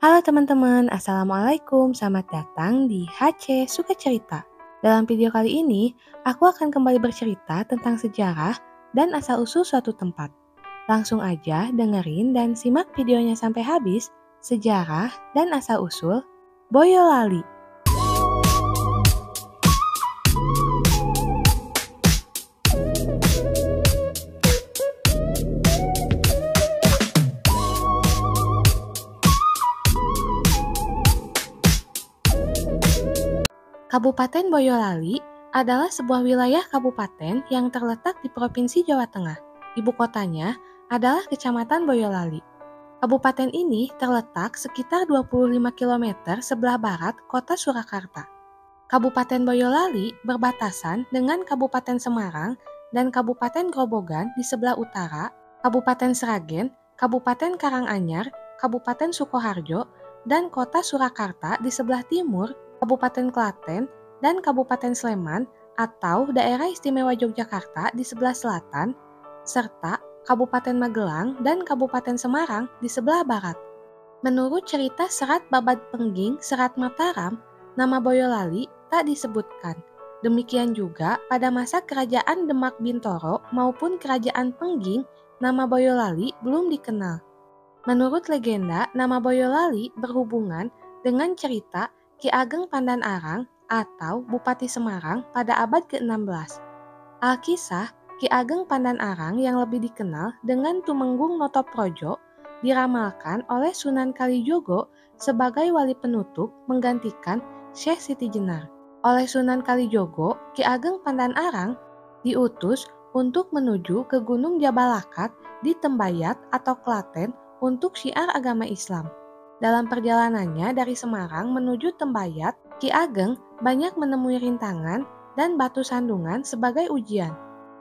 Halo teman-teman, Assalamualaikum. Selamat datang di HC Suka Cerita. Dalam video kali ini, aku akan kembali bercerita tentang sejarah dan asal-usul suatu tempat. Langsung aja dengerin dan simak videonya sampai habis, sejarah dan asal-usul Boyolali. Kabupaten Boyolali adalah sebuah wilayah kabupaten yang terletak di Provinsi Jawa Tengah. Ibu kotanya adalah Kecamatan Boyolali. Kabupaten ini terletak sekitar 25 km sebelah barat kota Surakarta. Kabupaten Boyolali berbatasan dengan Kabupaten Semarang dan Kabupaten Grobogan di sebelah utara, Kabupaten Sragen, Kabupaten Karanganyar, Kabupaten Sukoharjo, dan kota Surakarta di sebelah timur, Kabupaten Klaten, dan Kabupaten Sleman atau Daerah Istimewa Yogyakarta di sebelah selatan, serta Kabupaten Magelang dan Kabupaten Semarang di sebelah barat. Menurut cerita Serat Babad Pengging Serat Mataram, nama Boyolali tak disebutkan. Demikian juga pada masa Kerajaan Demak Bintoro maupun Kerajaan Pengging, nama Boyolali belum dikenal. Menurut legenda, nama Boyolali berhubungan dengan cerita Ki Ageng Pandan Arang atau Bupati Semarang pada abad ke-16. Alkisah Ki Ageng Pandan Arang yang lebih dikenal dengan Tumenggung Notoprojo diramalkan oleh Sunan Kalijogo sebagai wali penutup menggantikan Syekh Siti Jenar. Oleh Sunan Kalijogo, Ki Ageng Pandan Arang diutus untuk menuju ke Gunung Jabal Lakat di Tembayat atau Klaten untuk syiar agama Islam. Dalam perjalanannya dari Semarang menuju Tembayat, Ki Ageng banyak menemui rintangan dan batu sandungan sebagai ujian.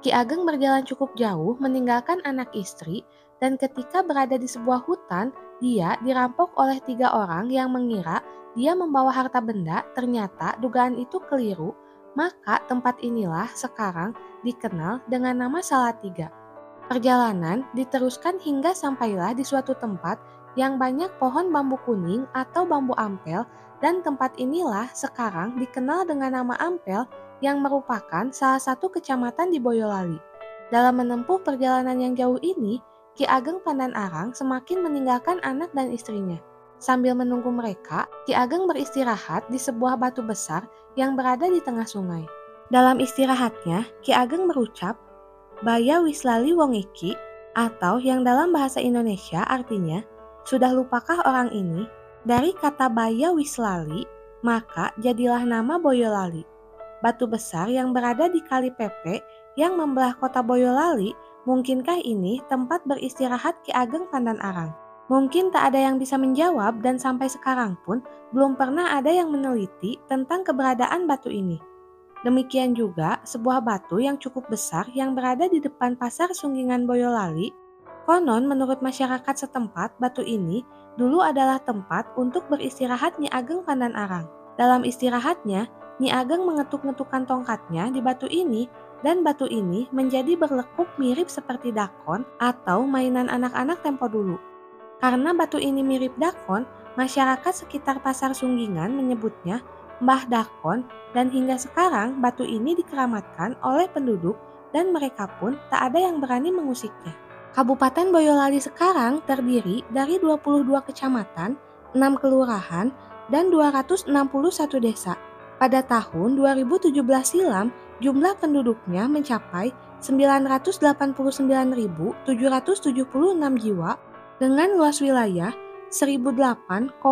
Ki Ageng berjalan cukup jauh meninggalkan anak istri dan ketika berada di sebuah hutan, dia dirampok oleh 3 orang yang mengira dia membawa harta benda, ternyata dugaan itu keliru, maka tempat inilah sekarang dikenal dengan nama Salatiga. Perjalanan diteruskan hingga sampailah di suatu tempat yang banyak pohon bambu kuning atau bambu ampel dan tempat inilah sekarang dikenal dengan nama Ampel yang merupakan salah satu kecamatan di Boyolali. Dalam menempuh perjalanan yang jauh ini, Ki Ageng Pandan Arang semakin meninggalkan anak dan istrinya. Sambil menunggu mereka, Ki Ageng beristirahat di sebuah batu besar yang berada di tengah sungai. Dalam istirahatnya, Ki Ageng berucap, "Baya Wislali wong iki," atau yang dalam bahasa Indonesia artinya, "Sudah lupakah orang ini?" Dari kata Baya Wislali, maka jadilah nama Boyolali. Batu besar yang berada di Kali Pepe yang membelah kota Boyolali, mungkinkah ini tempat beristirahat Ki Ageng Pandan Arang? Mungkin tak ada yang bisa menjawab dan sampai sekarang pun belum pernah ada yang meneliti tentang keberadaan batu ini. Demikian juga sebuah batu yang cukup besar yang berada di depan pasar Sunggingan Boyolali. Konon menurut masyarakat setempat, batu ini dulu adalah tempat untuk beristirahat Nyi Ageng Pandan Arang. Dalam istirahatnya, Nyi Ageng mengetuk-ngetukkan tongkatnya di batu ini dan batu ini menjadi berlekuk mirip seperti dakon atau mainan anak-anak tempo dulu. Karena batu ini mirip dakon, masyarakat sekitar pasar Sunggingan menyebutnya Mbah Dakon dan hingga sekarang batu ini dikeramatkan oleh penduduk dan mereka pun tak ada yang berani mengusiknya. Kabupaten Boyolali sekarang terdiri dari 22 kecamatan, 6 kelurahan, dan 261 desa. Pada tahun 2017 silam, jumlah penduduknya mencapai 989.776 jiwa dengan luas wilayah 1008,45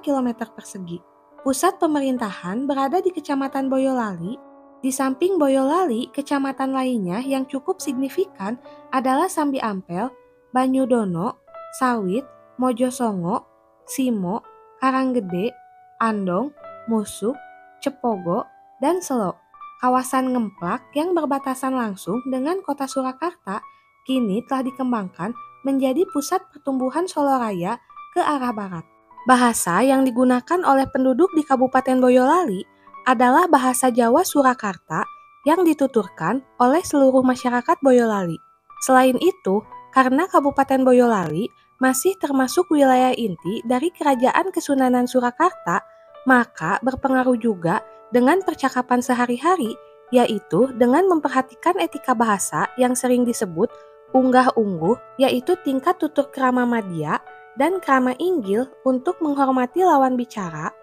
km persegi. Pusat pemerintahan berada di Kecamatan Boyolali. Di samping Boyolali, kecamatan lainnya yang cukup signifikan adalah Sambi Ampel, Banyudono, Sawit, Mojosongo, Simo, Karanggede, Andong, Musuk, Cepogo, dan Selo. Kawasan Ngemplak yang berbatasan langsung dengan kota Surakarta kini telah dikembangkan menjadi pusat pertumbuhan Soloraya ke arah barat. Bahasa yang digunakan oleh penduduk di Kabupaten Boyolali adalah bahasa Jawa Surakarta yang dituturkan oleh seluruh masyarakat Boyolali. Selain itu, karena Kabupaten Boyolali masih termasuk wilayah inti dari Kerajaan Kesunanan Surakarta, maka berpengaruh juga dengan percakapan sehari-hari, yaitu dengan memperhatikan etika bahasa yang sering disebut unggah-ungguh, yaitu tingkat tutur krama madya dan krama inggil untuk menghormati lawan bicara.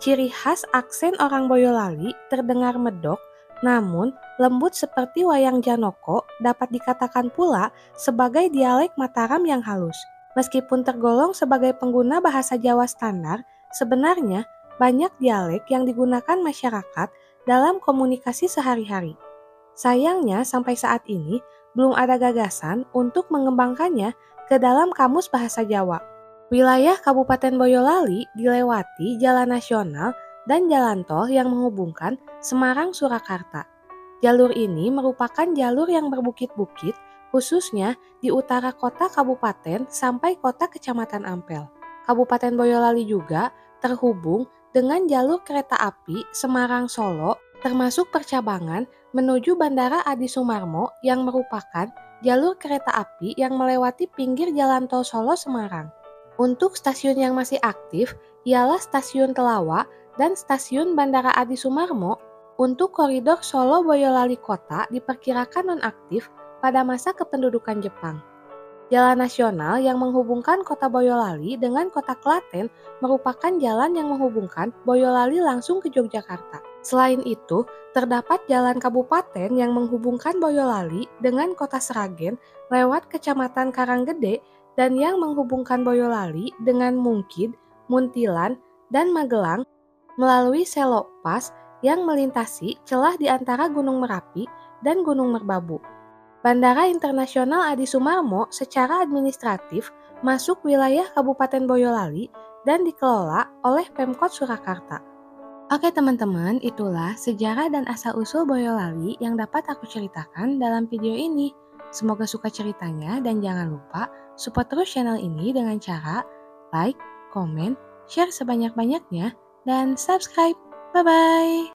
Ciri khas aksen orang Boyolali terdengar medok, namun lembut seperti wayang Janoko dapat dikatakan pula sebagai dialek Mataram yang halus. Meskipun tergolong sebagai pengguna bahasa Jawa standar, sebenarnya banyak dialek yang digunakan masyarakat dalam komunikasi sehari-hari. Sayangnya sampai saat ini belum ada gagasan untuk mengembangkannya ke dalam kamus bahasa Jawa. Wilayah Kabupaten Boyolali dilewati jalan nasional dan jalan tol yang menghubungkan Semarang-Surakarta. Jalur ini merupakan jalur yang berbukit-bukit, khususnya di utara kota kabupaten sampai kota kecamatan Ampel. Kabupaten Boyolali juga terhubung dengan jalur kereta api Semarang-Solo, termasuk percabangan menuju Bandara Adi Sumarmo yang merupakan jalur kereta api yang melewati pinggir jalan tol Solo-Semarang. Untuk stasiun yang masih aktif ialah Stasiun Telawa dan Stasiun Bandara Adi Sumarmo. Untuk koridor Solo-Boyolali Kota diperkirakan nonaktif pada masa kependudukan Jepang. Jalan nasional yang menghubungkan kota Boyolali dengan kota Klaten merupakan jalan yang menghubungkan Boyolali langsung ke Yogyakarta. Selain itu, terdapat jalan kabupaten yang menghubungkan Boyolali dengan kota Sragen lewat Kecamatan Karanggede dan yang menghubungkan Boyolali dengan Mungkid, Muntilan, dan Magelang melalui Selo Pass yang melintasi celah di antara Gunung Merapi dan Gunung Merbabu. Bandara Internasional Adi Sumarmo secara administratif masuk wilayah Kabupaten Boyolali dan dikelola oleh Pemkot Surakarta. Oke teman-teman, itulah sejarah dan asal-usul Boyolali yang dapat aku ceritakan dalam video ini. Semoga suka ceritanya dan jangan lupa support terus channel ini dengan cara like, komen, share sebanyak-banyaknya, dan subscribe. Bye-bye!